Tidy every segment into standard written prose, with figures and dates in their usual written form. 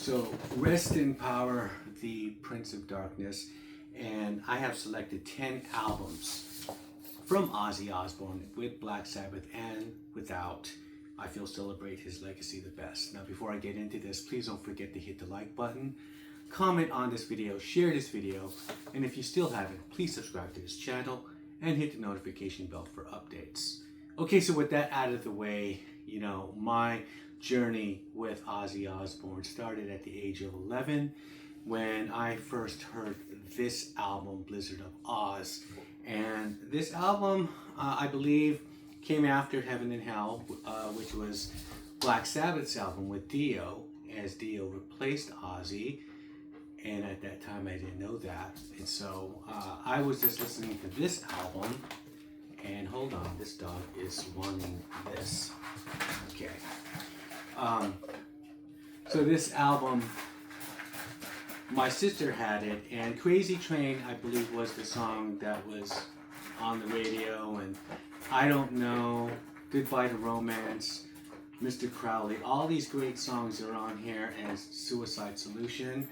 So rest in power, the Prince of Darkness, and I have selected 10 albums from Ozzy Osbourne with Black Sabbath and without. I feel celebrate his legacy the best. Now before I get into this, please don't forget to hit the like button, comment on this video, share this video, and if you still haven't, please subscribe to this channel and hit the notification bell for updates. Okay, so with that out of the way, you know, my journey with Ozzy Osbourne started at the age of 11 when I first heard this album, Blizzard of Oz. And this album, I believe, came after Heaven and Hell, which was Black Sabbath's album with Dio, as Dio replaced Ozzy. And at that time, I didn't know that. And so I was just listening to this album. And hold on, this dog is wanting this. Okay. So this album, my sister had it, and Crazy Train, I believe, was the song that was on the radio, and I Don't Know, Goodbye to Romance, Mr. Crowley, all these great songs are on here, and Suicide Solution.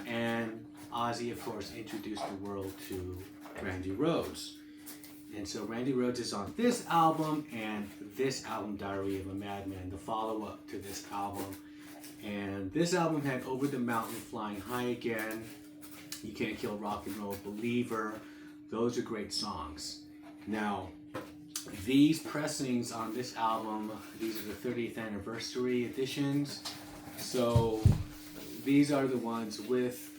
And Ozzy, of course, introduced the world to Randy Rhoads. And so Randy Rhoads is on this album, and this album, Diary of a Madman, the follow-up to this album. And this album had Over the Mountain, Flying High Again, You Can't Kill Rock and Roll, Believer. Those are great songs. Now, these pressings on this album, these are the 30th anniversary editions. So these are the ones with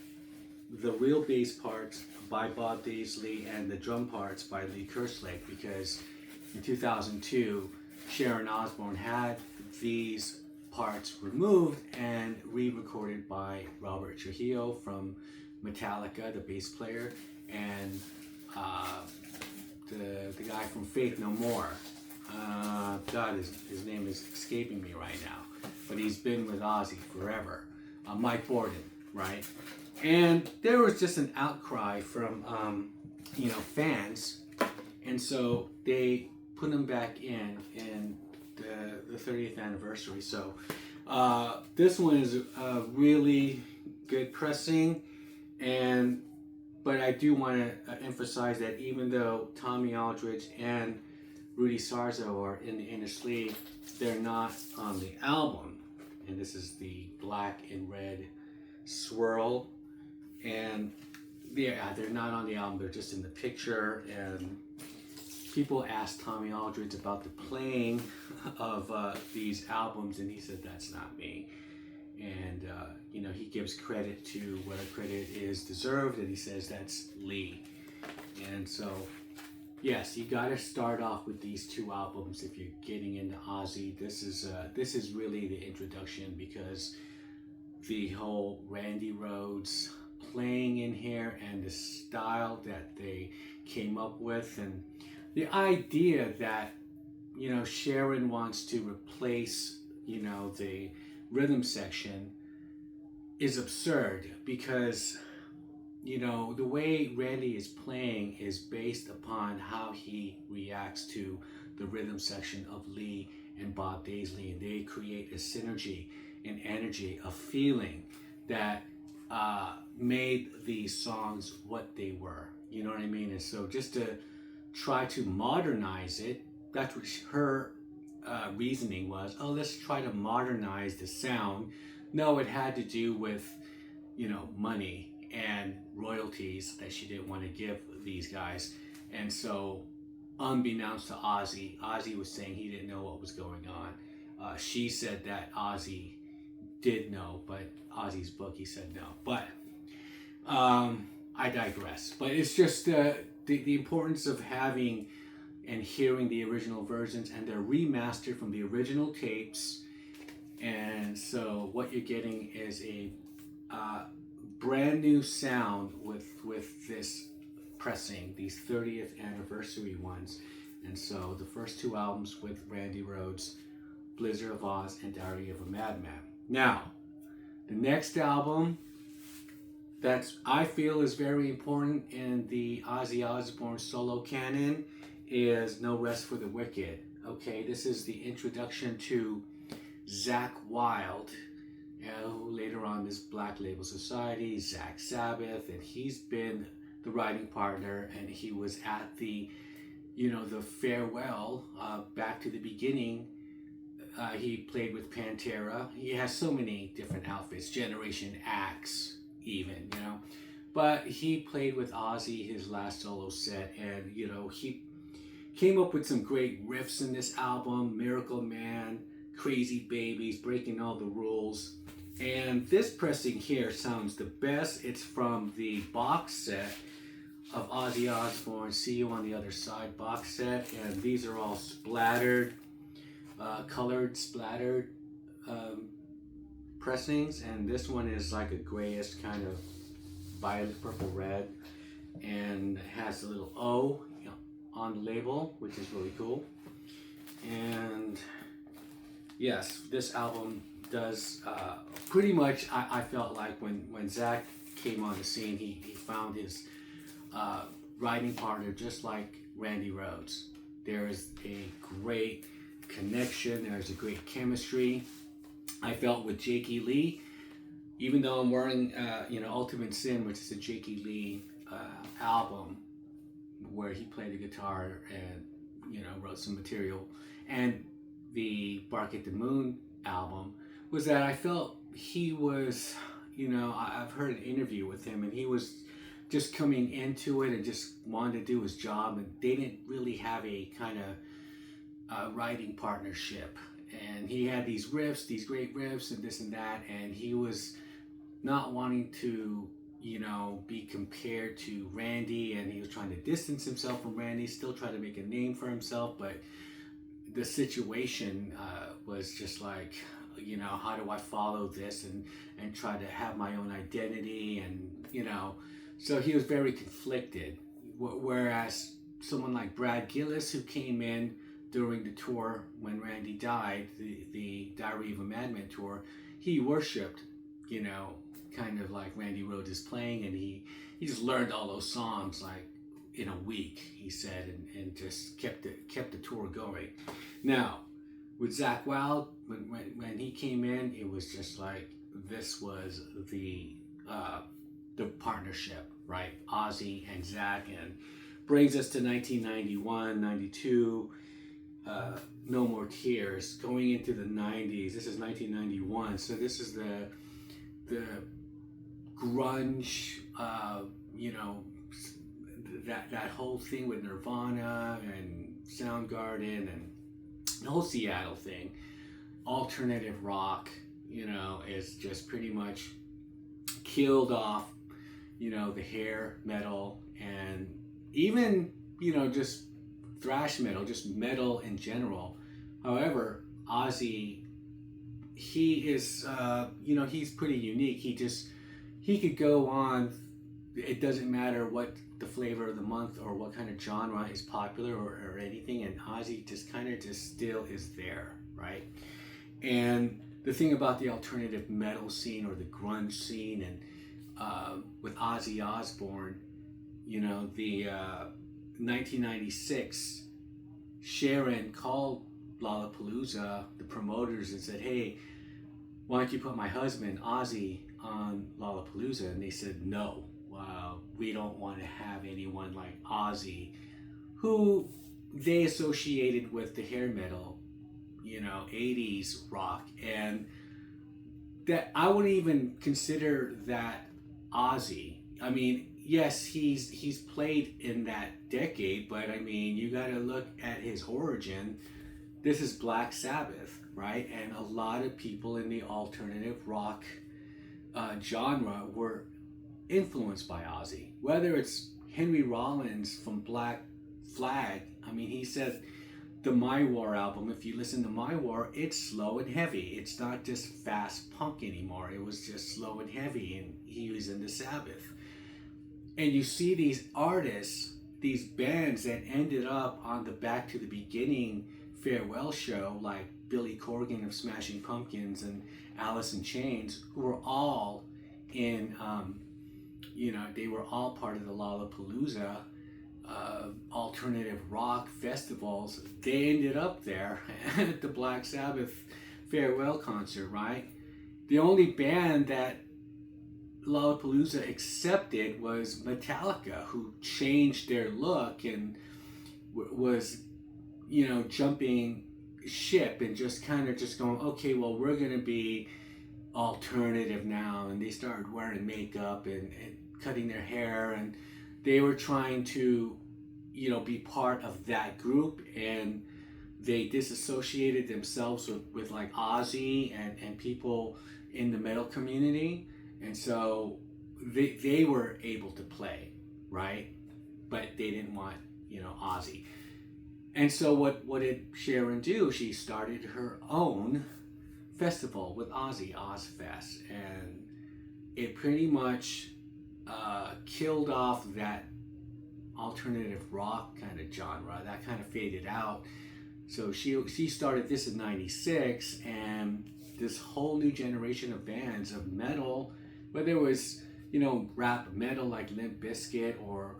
the real bass parts by Bob Daisley and the drum parts by Lee Kerslake, because in 2002 Sharon Osbourne had these parts removed and re-recorded by Robert Trujillo from Metallica, the bass player, and the guy from Faith No More. God, his name is escaping me right now, but he's been with Ozzy forever. Mike Borden, right? And there was just an outcry from, fans, and so they put him back in the 30th anniversary. So this one is a really good pressing, but I do want to emphasize that even though Tommy Aldridge and Rudy Sarzo are in the inner sleeve, they're not on the album. And this is the black and red swirl. And yeah, they're not on the album, they're just in the picture. And people asked Tommy Aldridge about the playing of these albums, and he said, that's not me. And, he gives credit to where credit is deserved, and he says that's Lee. And so, yes, you got to start off with these two albums if you're getting into Ozzy. This is really the introduction, because the whole Randy Rhoads playing in here and the style that they came up with, and the idea that Sharon wants to replace the rhythm section is absurd, because the way Randy is playing is based upon how he reacts to the rhythm section of Lee and Bob Daisley, and they create a synergy, an energy, a feeling that made these songs what they were. You know what I mean? And so just to try to modernize it, that's what her reasoning was. Oh, let's try to modernize the sound. No, it had to do with money and royalties that she didn't want to give these guys. And so unbeknownst to Ozzy, Ozzy was saying he didn't know what was going on. She said that Ozzy did know, but Ozzy's book, he said no. But I digress. But it's just the importance of having and hearing the original versions, and they're remastered from the original tapes. And so what you're getting is a brand new sound with this pressing, these 30th anniversary ones. And so the first two albums with Randy Rhoads, Blizzard of Oz and Diary of a Madman. Now, the next album that I feel is very important in the Ozzy Osbourne solo canon is No Rest for the Wicked. Okay, this is the introduction to Zakk Wylde, who later on this Black Label Society, Zakk Sabbath, and he's been the writing partner, and he was at the, the farewell, back to the beginning. He played with Pantera. He has so many different outfits, Generation Axe even, But he played with Ozzy his last solo set, and, he came up with some great riffs in this album. Miracle Man, Crazy Babies, Breaking All the Rules. And this pressing here sounds the best. It's from the box set of Ozzy Osbourne, See You on the Other Side box set. And these are all splattered, colored, splattered pressings. And this one is like a grayish kind of violet, purple, red. And has a little O on the label, which is really cool. And yes, this album does pretty much, I felt like when Zakk came on the scene, he found his writing partner just like Randy Rhoads. There is a great connection, there's a great chemistry. I felt with Jakey Lee, even though I'm wearing Ultimate Sin, which is a Jakey Lee album where he played the guitar and wrote some material, and the Bark at the Moon album, was that I felt he was, I've heard an interview with him, and he was just coming into it and just wanted to do his job, and they didn't really have a kind of writing partnership. And he had these riffs, these great riffs, and this and that, and he was not wanting to, be compared to Randy, and he was trying to distance himself from Randy, still trying to make a name for himself, but the situation was just like, how do I follow this and try to have my own identity, and so he was very conflicted. Whereas someone like Brad Gillis, who came in during the tour when Randy died, the Diary of a Madman tour, he worshipped, kind of like Randy Rhoads is playing, and he just learned all those songs like in a week, he said, and just kept the tour going. Now, with Zakk Wylde, when he came in, it was just like, this was the partnership, right? Ozzy and Zakk, and brings us to 1991, 92, No More Tears, going into the 90s. This is 1991, so this is the grunge, that whole thing with Nirvana and Soundgarden and the whole Seattle thing. Alternative rock, is just pretty much killed off, the hair metal, and even, just thrash metal, just metal in general. However, Ozzy, he is, he's pretty unique. He could go on, it doesn't matter what the flavor of the month or what kind of genre is popular or anything, and Ozzy just still is there, right? And the thing about the alternative metal scene or the grunge scene, and with Ozzy Osbourne, the 1996, Sharon called Lollapalooza, the promoters, and said, hey, why don't you put my husband, Ozzy, on Lollapalooza? And they said, no, we don't want to have anyone like Ozzy, who they associated with the hair metal, 80s rock. And that I wouldn't even consider that Ozzy. I mean, yes, he's played in that decade, but I mean, you got to look at his origin. This is Black Sabbath, right? And a lot of people in the alternative rock genre were influenced by Ozzy. Whether it's Henry Rollins from Black Flag, I mean, he said the My War album, if you listen to My War, it's slow and heavy. It's not just fast punk anymore. It was just slow and heavy, and he was into Sabbath. And you see these artists, these bands that ended up on the Back to the Beginning farewell show, like Billy Corgan of Smashing Pumpkins and Alice in Chains, who were all in, they were all part of the Lollapalooza alternative rock festivals. They ended up there at the Black Sabbath farewell concert, right? The only band that Lollapalooza accepted was Metallica, who changed their look and was, jumping ship and just kind of just going, okay, well, we're going to be alternative now. And they started wearing makeup and cutting their hair, and they were trying to, be part of that group, and they disassociated themselves with like Ozzy and people in the metal community. And so they were able to play, right? But they didn't want, Ozzy. And so what did Sharon do? She started her own festival with Ozzy, Ozzfest. And it pretty much killed off that alternative rock kind of genre. That kind of faded out. So she started this in '96, and this whole new generation of bands of metal, whether it was, rap metal like Limp Bizkit or,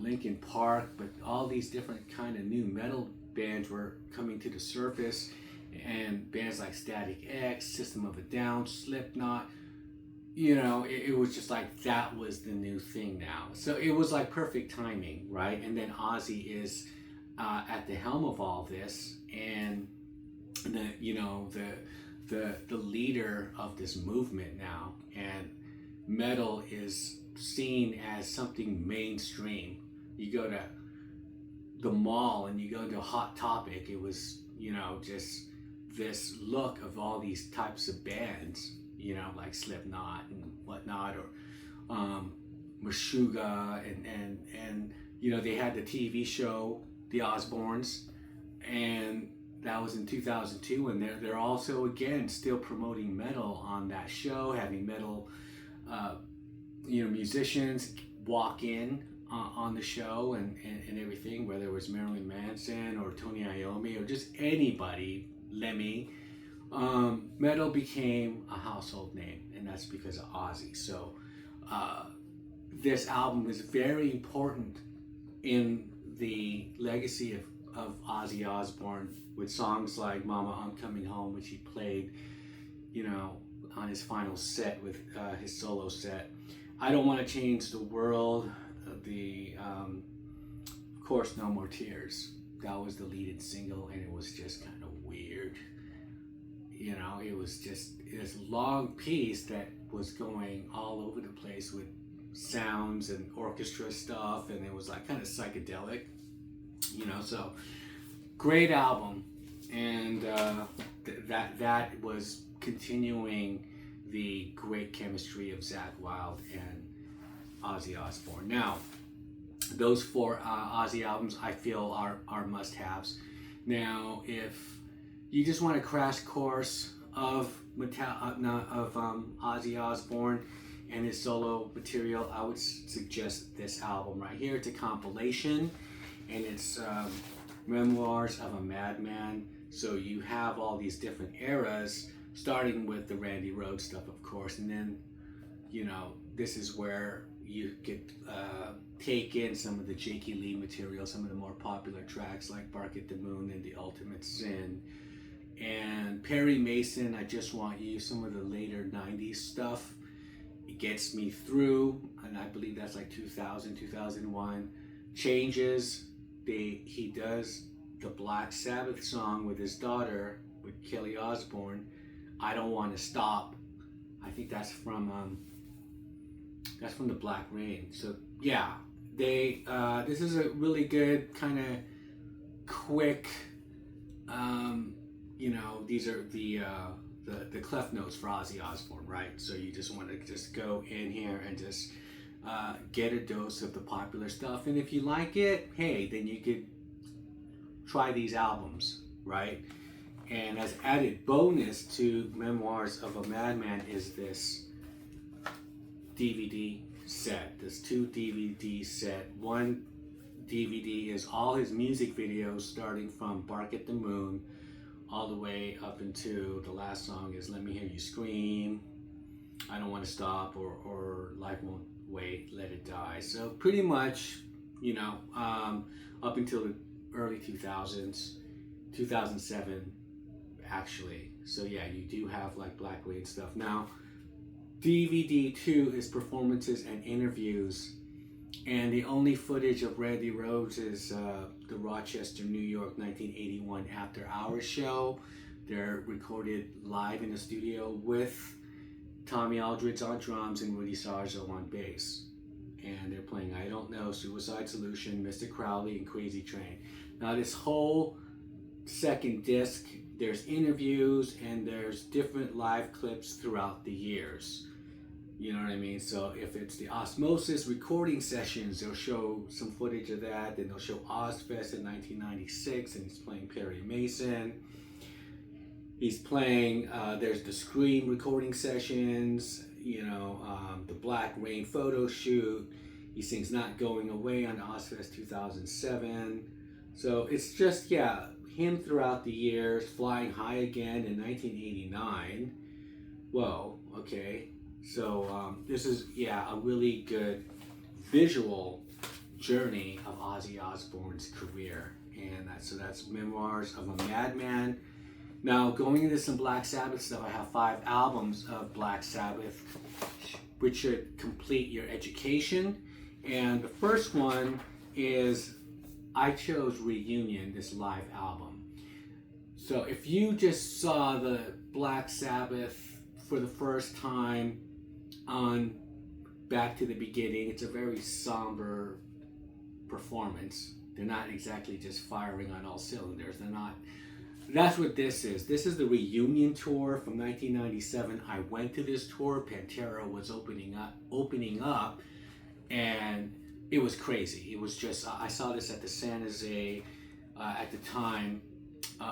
Linkin Park, but all these different kind of new metal bands were coming to the surface, and bands like Static X, System of a Down, Slipknot, it was just like that was the new thing now. So it was like perfect timing, right? And then Ozzy is at the helm of all this, and the leader of this movement now, and metal is seen as something mainstream. You go to the mall and you go to Hot Topic, it was, just this look of all these types of bands, like Slipknot and whatnot, or Meshuggah, and they had the TV show The Osbournes, and that was in 2002, and they're also again still promoting metal on that show, having metal musicians walk in on the show and everything, whether it was Marilyn Manson or Tony Iommi or just anybody, Lemmy. Metal became a household name, and that's because of Ozzy. So this album is very important in the legacy of Ozzy Osbourne, with songs like Mama, I'm Coming Home, which he played, on his final set with his solo set. I Don't Want to Change the World, of course, No More Tears. That was the lead-in single, and it was just kind of weird. It was just this long piece that was going all over the place with sounds and orchestra stuff, and it was like kind of psychedelic, so great album. And that was continuing the great chemistry of Zakk Wylde and Ozzy Osbourne. Now, those four Ozzy albums I feel are must-haves. Now, if you just want a crash course of Ozzy Osbourne and his solo material, I would suggest this album right here. It's a compilation, and it's Memoirs of a Madman. So you have all these different eras, starting with the Randy Rhoads stuff, of course, and then, this is where you could take in some of the Jakey Lee material, some of the more popular tracks like Bark at the Moon and The Ultimate Sin, and Perry Mason, I Just Want You, some of the later 90s stuff. It Gets Me Through, and I believe that's like 2000, 2001. Changes, he does the Black Sabbath song with his daughter, with Kelly Osbourne, I Don't Want to Stop. I think that's from the Black Rain. So yeah, this is a really good kind of quick, these are the clef notes for Ozzy Osbourne, right? So you just want to just go in here and just get a dose of the popular stuff, and if you like it, hey, then you could try these albums, right? And as added bonus to Memoirs of a Madman is this DVD set, this 2 DVD set. One DVD is all his music videos, starting from Bark at the Moon all the way up into the last song is Let Me Hear You Scream, I Don't Want to Stop, or Life Won't Wait, Let It Die. So pretty much, up until the early 2000s, 2007, actually. So yeah, you do have like Black Wade stuff. Now, DVD 2 is performances and interviews, and the only footage of Randy Rhoads is the Rochester, New York 1981 After Hours show. They're recorded live in the studio with Tommy Aldridge on drums and Rudy Sarzo on bass. And they're playing I Don't Know, Suicide Solution, Mr. Crowley, and Crazy Train. Now this whole second disc, there's interviews and there's different live clips throughout the years. You know what I mean? So if it's the Osmosis recording sessions, they'll show some footage of that. Then they'll show Ozzfest in 1996, and he's playing Perry Mason. He's playing, there's the Scream recording sessions, the Black Rain photo shoot. He sings Not Going Away on Ozzfest 2007. So it's just, him throughout the years, Flying High Again in 1989. Whoa, okay. So this is, a really good visual journey of Ozzy Osbourne's career. And that's Memoirs of a Madman. Now, going into some Black Sabbath stuff, I have 5 albums of Black Sabbath, which should complete your education. And the first one is, I chose Reunion, this live album. So if you just saw the Black Sabbath for the first time on Back to the Beginning, it's a very somber performance. They're not exactly just firing on all cylinders. They're not. That's what this is. This is the Reunion tour from 1997. I went to this tour. Pantera was opening up, and it was crazy. It was just, I saw this at the San Jose, at the time,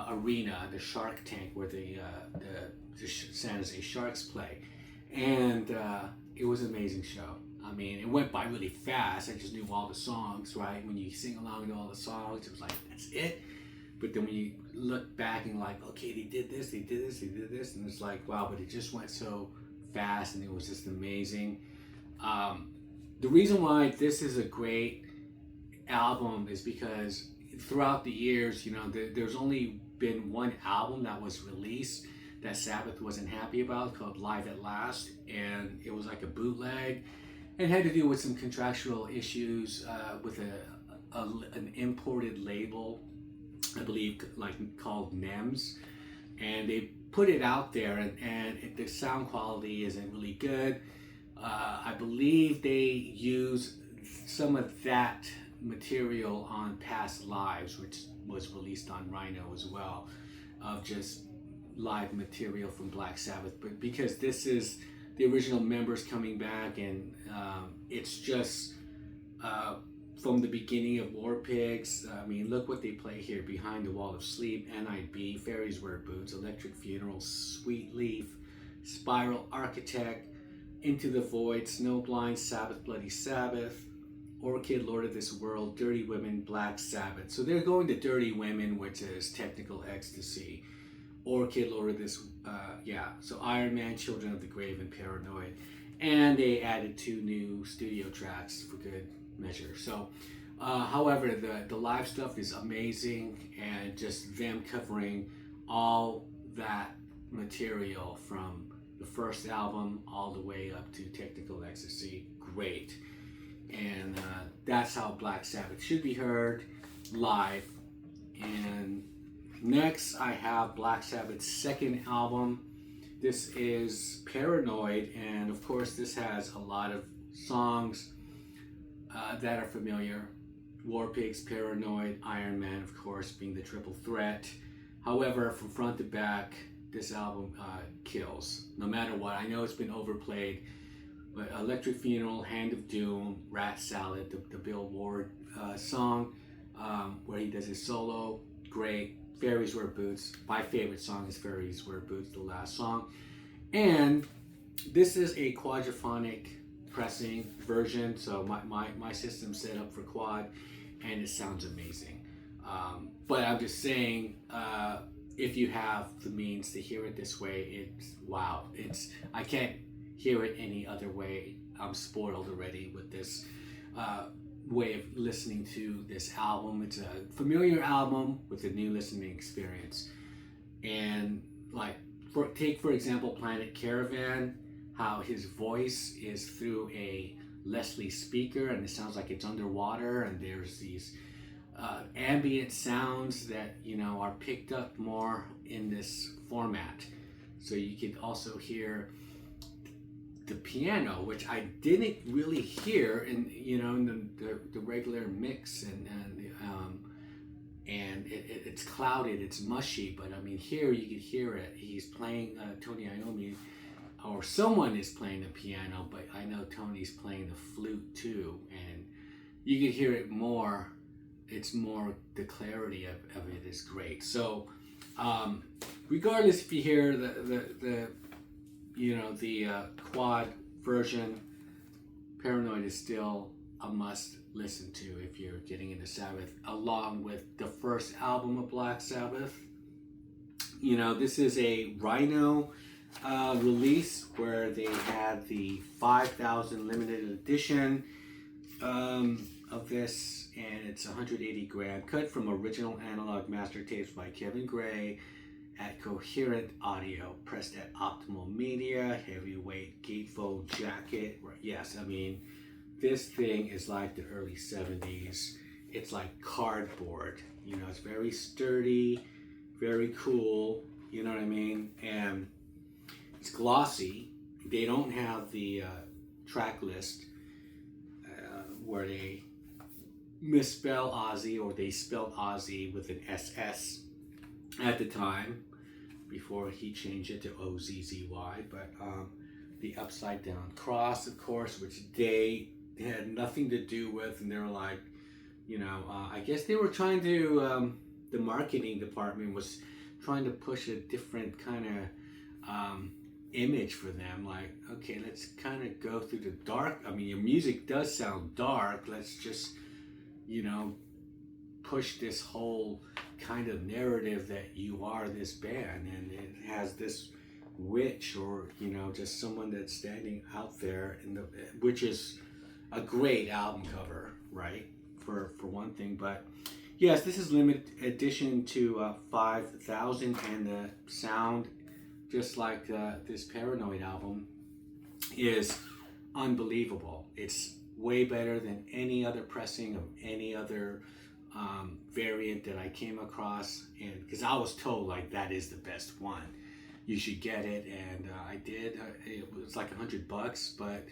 arena, the Shark Tank, where the San Jose Sharks play. And it was an amazing show. I mean, it went by really fast. I just knew all the songs, right? When you sing along to all the songs, it was like, that's it. But then when you look back and like, okay, they did this, they did this, they did this, and it's like, wow, but it just went so fast, and it was just amazing. The reason why this is a great album is because throughout the years, there's only been one album that was released that Sabbath wasn't happy about, called Live at Last, and it was like a bootleg, and had to do with some contractual issues with an imported label, I believe, called NEMS, and they put it out there, and the sound quality isn't really good. I believe they use some of that material on Past Lives, which was released on Rhino as well, of just live material from Black Sabbath. But because this is the original members coming back, and it's just from the beginning of War Pigs. I mean, look what they play here: Behind the Wall of Sleep, NIB, Fairies Wear Boots, Electric Funeral, Sweet Leaf, Spiral Architect, Into the Void, Snowblind, Sabbath, Bloody Sabbath, Orchid, Lord of This World, Dirty Women, Black Sabbath. So they're going to Dirty Women, which is Technical Ecstasy. Orchid, Lord of This, so Iron Man, Children of the Grave, and Paranoid. And they added 2 new studio tracks for good measure. So, however, the live stuff is amazing, and just them covering all that material from the first album all the way up to Technical Ecstasy, great. And that's how Black Sabbath should be heard live. And next, I have Black Sabbath's second album. This is Paranoid, and of course this has a lot of songs that are familiar. War Pigs, Paranoid, Iron Man, of course, being the triple threat. However, from front to back, this album kills, no matter what. I know it's been overplayed, but Electric Funeral, Hand of Doom, Rat Salad, the Bill Ward song, where he does his solo, great. Fairies Wear Boots, my favorite song is Fairies Wear Boots, the last song. And this is a quadraphonic pressing version, so my system's set up for quad, and it sounds amazing. But I'm just saying, if you have the means to hear it this way, it's wow. I can't hear it any other way. I'm spoiled already with this way of listening to this album. It's a familiar album with a new listening experience. And like, take for example Planet Caravan, how his voice is through a Leslie speaker and it sounds like it's underwater, and there's these ambient sounds that, you know, are picked up more in this format. So you could also hear the piano, which I didn't really hear in, you know, in the regular mix, and it's clouded, it's mushy, but I mean here you could hear it. He's playing Tony Iommi, or someone is playing the piano, but I know Tony's playing the flute too, and you could hear it more. It's more, the clarity of it is great. So regardless if you hear the you know, the quad version, Paranoid is still a must listen to if you're getting into Sabbath, along with the first album of Black Sabbath. You know, this is a Rhino release where they had the 5,000 limited edition of this, and it's 180 gram, cut from original analog master tapes by Kevin Gray at Coherent Audio, pressed at Optimal Media, heavyweight gatefold jacket. Yes, I mean, this thing is like the early 70s. It's like cardboard, you know, it's very sturdy, very cool, you know what I mean? And it's glossy. They don't have the track list where they misspell Ozzy, or they spelled Ozzy with an SS at the time, before he changed it to O-Z-Z-Y. But the upside down cross, of course, which they had nothing to do with, and they were like, you know, I guess they were trying to, the marketing department was trying to push a different kind of image for them. Like, okay, let's kind of go through the dark. I mean, your music does sound dark. Let's just, you know, push this whole kind of narrative that you are this band, and it has this witch, or, you know, just someone that's standing out there in the, which is a great album cover, right? For one thing. But yes, this is limited edition to 5,000, and the sound, just like this Paranoid album, is unbelievable. It's way better than any other pressing of any other variant that I came across, and because I was told like that is the best one, you should get it, and I did. It was like $100, but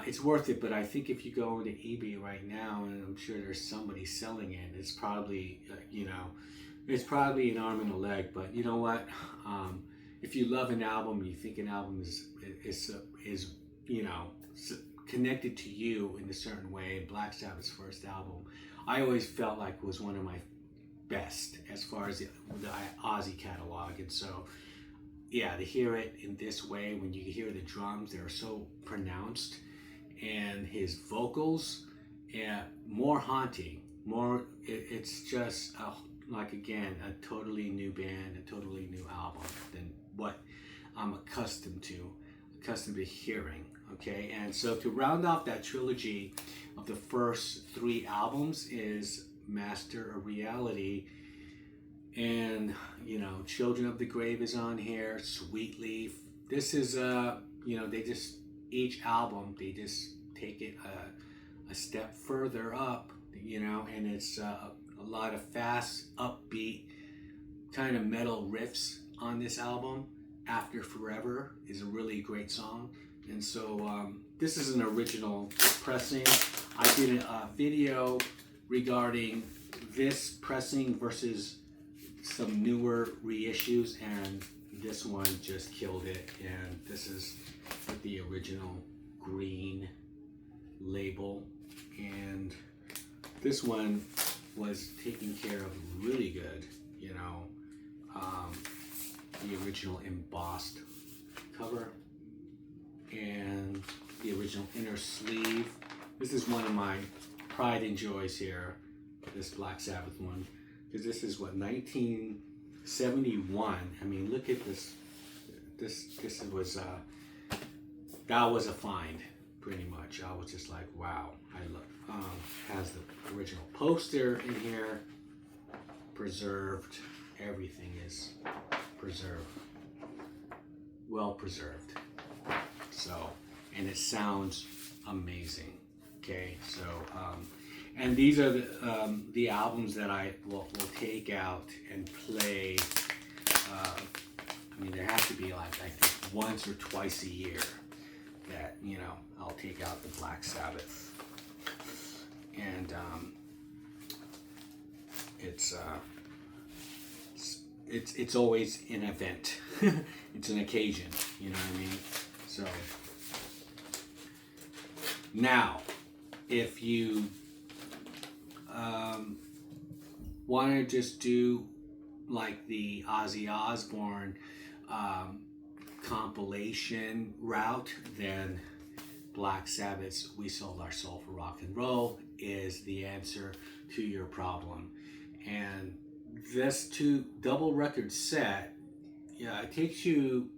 it's worth it. But I think if you go into eBay right now, and I'm sure there's somebody selling it, it's probably you know, it's probably an arm and a leg. But you know what? If you love an album, you think an album is you know, connected to you in a certain way. Black Sabbath's first album, I always felt like was one of my best as far as the Ozzy catalog. And so, yeah, to hear it in this way, when you hear the drums, they're so pronounced, and his vocals, yeah, more haunting, more. It's just like, again, a totally new band, a totally new album than what I'm accustomed to hearing. Okay, and so to round off that trilogy of the first 3 albums is Master of Reality, and, you know, Children of the Grave is on here, Sweet Leaf. This is you know, they just, each album, they just take it a step further up, you know, and it's a lot of fast, upbeat kind of metal riffs on this album. After Forever is a really great song. And so this is an original pressing. I did a video regarding this pressing versus some newer reissues, and this one just killed it. And this is with the original green label, and this one was taken care of really good, you know. The original embossed cover, and the original inner sleeve. This is one of my pride and joys here, this Black Sabbath one, because this is what, 1971. I mean, look at this. This was that was a find, pretty much. I was just like, wow. I love. Has the original poster in here, preserved, everything is preserved, well preserved. So, and it sounds amazing. Okay, so and these are the albums that I will take out and play. I mean, there has to be like, I think, once or twice a year that, you know, I'll take out the Black Sabbath. And it's always an event. It's an occasion, you know what I mean? So now, if you want to just do like the Ozzy Osbourne compilation route, then Black Sabbath's "We Sold Our Soul for Rock and Roll" is the answer to your problem. And this double record set, yeah, it takes you,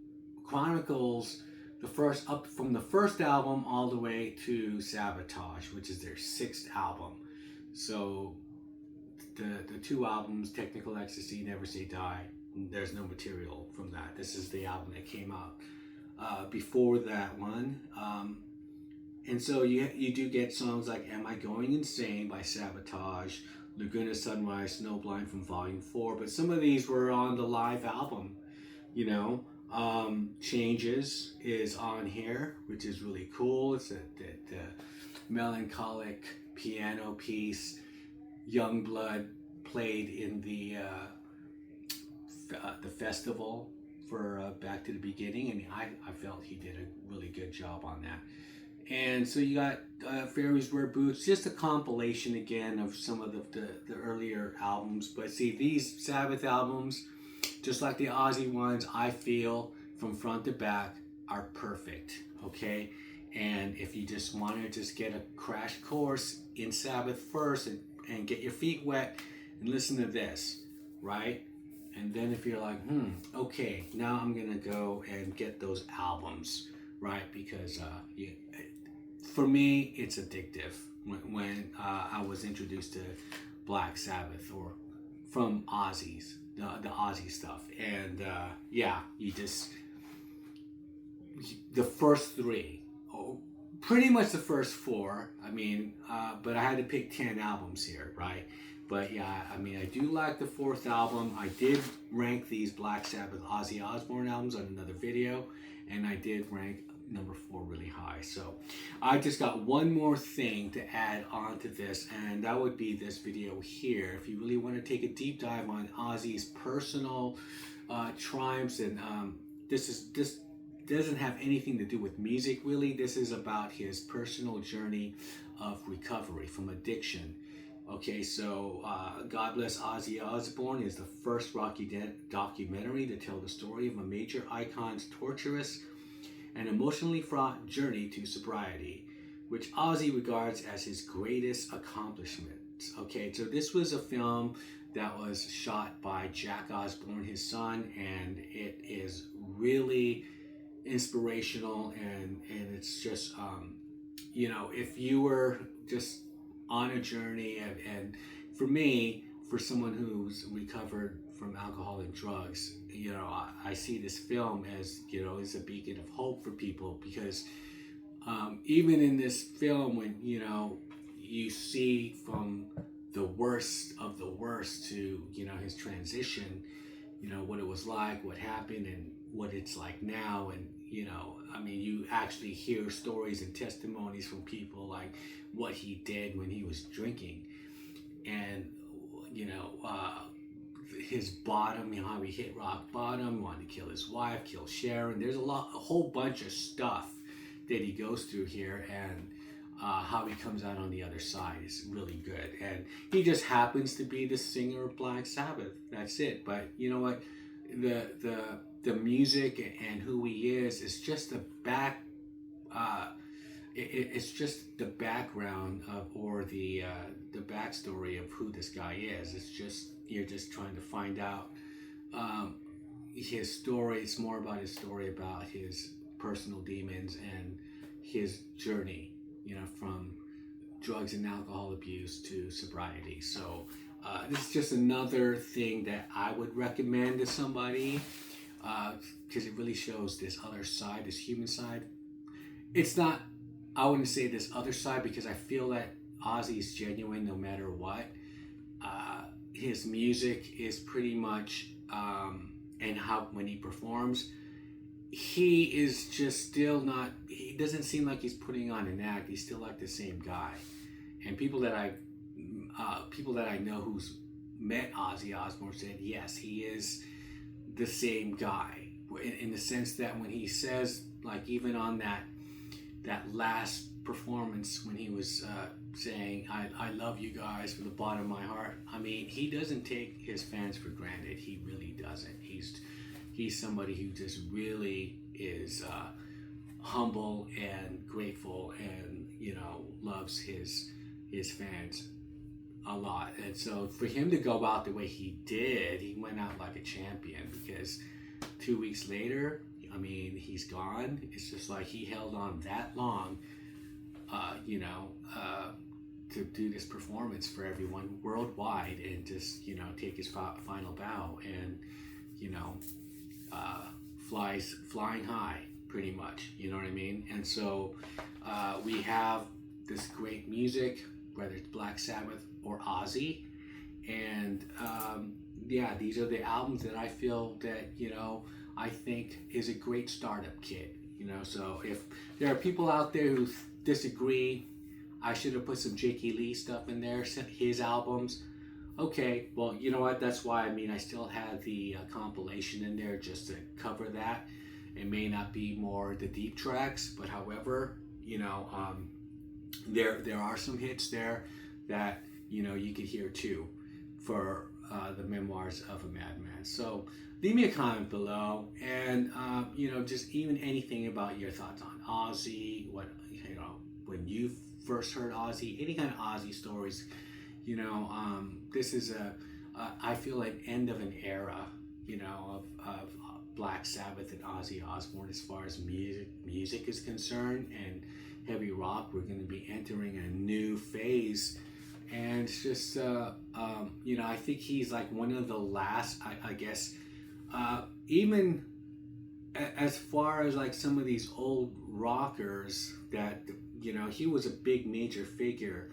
chronicles the first, up from the first album all the way to Sabotage, which is their 6th album. So the 2 albums, Technical Ecstasy, Never Say Die, there's no material from that. This is the album that came out before that one. And so you do get songs like Am I Going Insane by Sabotage, Laguna Sunrise, Snowblind from Volume 4, but some of these were on the live album, you know. Changes is on here, which is really cool. It's a melancholic piano piece. Youngblood played in the festival for Back to the Beginning, and I felt he did a really good job on that. And so you got Fairies Wear Boots, just a compilation again of some of the earlier albums. But see, these Sabbath albums, just like the Ozzy ones, I feel from front to back are perfect, okay? And if you just want to just get a crash course in Sabbath first and get your feet wet and listen to this, right? And then if you're like, okay, now I'm gonna go and get those albums, right? Because for me, it's addictive. When I was introduced to Black Sabbath, or from Ozzy's, the Ozzy stuff, and you just, the first 3, pretty much the first 4. I mean, but I had to pick 10 albums here, right? But yeah, I mean, I do like the 4th album. I did rank these Black Sabbath Ozzy Osbourne albums on another video, and I did rank number 4 really high. So I just got one more thing to add on to this, and that would be this video here. If you really want to take a deep dive on Ozzy's personal triumphs, and this doesn't have anything to do with music really. This is about his personal journey of recovery from addiction. Okay, so God Bless Ozzy Osbourne is the first Rocky documentary to tell the story of a major icon's torturous and emotionally fraught journey to sobriety, which Ozzy regards as his greatest accomplishment. Okay, so this was a film that was shot by Jack Osbourne, his son, and it is really inspirational, and it's just, you know, if you were just on a journey, and for me, for someone who's recovered from alcohol and drugs, you know, I see this film as, you know, as a beacon of hope for people, because even in this film, when, you know, you see from the worst of the worst to, you know, his transition, you know, what it was like, what happened, and what it's like now. And, you know, I mean, you actually hear stories and testimonies from people, like what he did when he was drinking, and, you know, his bottom, you know, how he hit rock bottom, wanted to kill his wife, kill Sharon. There's a whole bunch of stuff that he goes through here, and how he comes out on the other side is really good. And he just happens to be the singer of Black Sabbath. That's it. But you know what? The music and who he is just the back. It's just the background of, or the backstory of who this guy is. It's just, you're just trying to find out his story. It's more about his story, about his personal demons and his journey, you know, from drugs and alcohol abuse to sobriety. So This is just another thing that I would recommend to somebody, because it really shows this other side, this human side. It's not, I wouldn't say this other side, because I feel that Ozzy is genuine no matter what. His music is pretty much, and how when he performs, he is just still not, he doesn't seem like he's putting on an act. He's still like the same guy. And people that I know who's met Ozzy Osbourne said, yes, he is the same guy, in the sense that when he says, like, even on that last performance when he was saying, I love you guys from the bottom of my heart. I mean, he doesn't take his fans for granted. He really doesn't. He's somebody who just really is humble and grateful, and loves his fans a lot. And so for him to go out the way he did, he went out like a champion, because 2 weeks later, I mean, he's gone. It's just like he held on that long, to do this performance for everyone worldwide, and just, take his final bow, and, flying high, pretty much, you know what I mean? And so we have this great music, whether it's Black Sabbath or Ozzy, and these are the albums that I feel that, I think is a great startup kit, so if there are people out there who disagree, I should have put some J.K. Lee stuff in there, his albums. Okay, well, you know what? That's why, I still have the compilation in there just to cover that. It may not be more the deep tracks, but however, there are some hits there that, you could hear too, for the Memoirs of a Madman. So leave me a comment below, and, just even anything about your thoughts on Ozzy, when you first heard Ozzy, any kind of Ozzy stories. This is I feel an end of an era, of Black Sabbath and Ozzy Osbourne as far as music is concerned, and heavy rock. We're going to be entering a new phase, and it's just, I think he's like one of the last, I guess, even as far as like some of these old rockers that, he was a big major figure.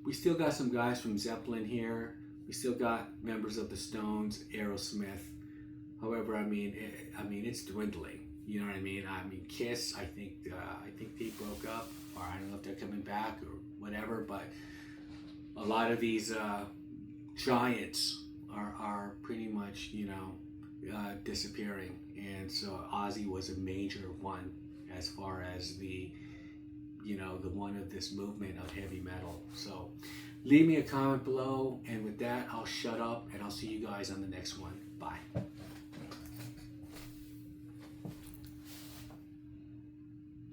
We still got some guys from Zeppelin here. We still got members of the Stones, Aerosmith. However, it's dwindling. You know what I mean? Kiss, I think they broke up, or I don't know if they're coming back or whatever. But a lot of these giants are pretty much, disappearing. And so Ozzy was a major one as far as the one of this movement of heavy metal. So leave me a comment below, and with that, I'll shut up, and I'll see you guys on the next one. Bye.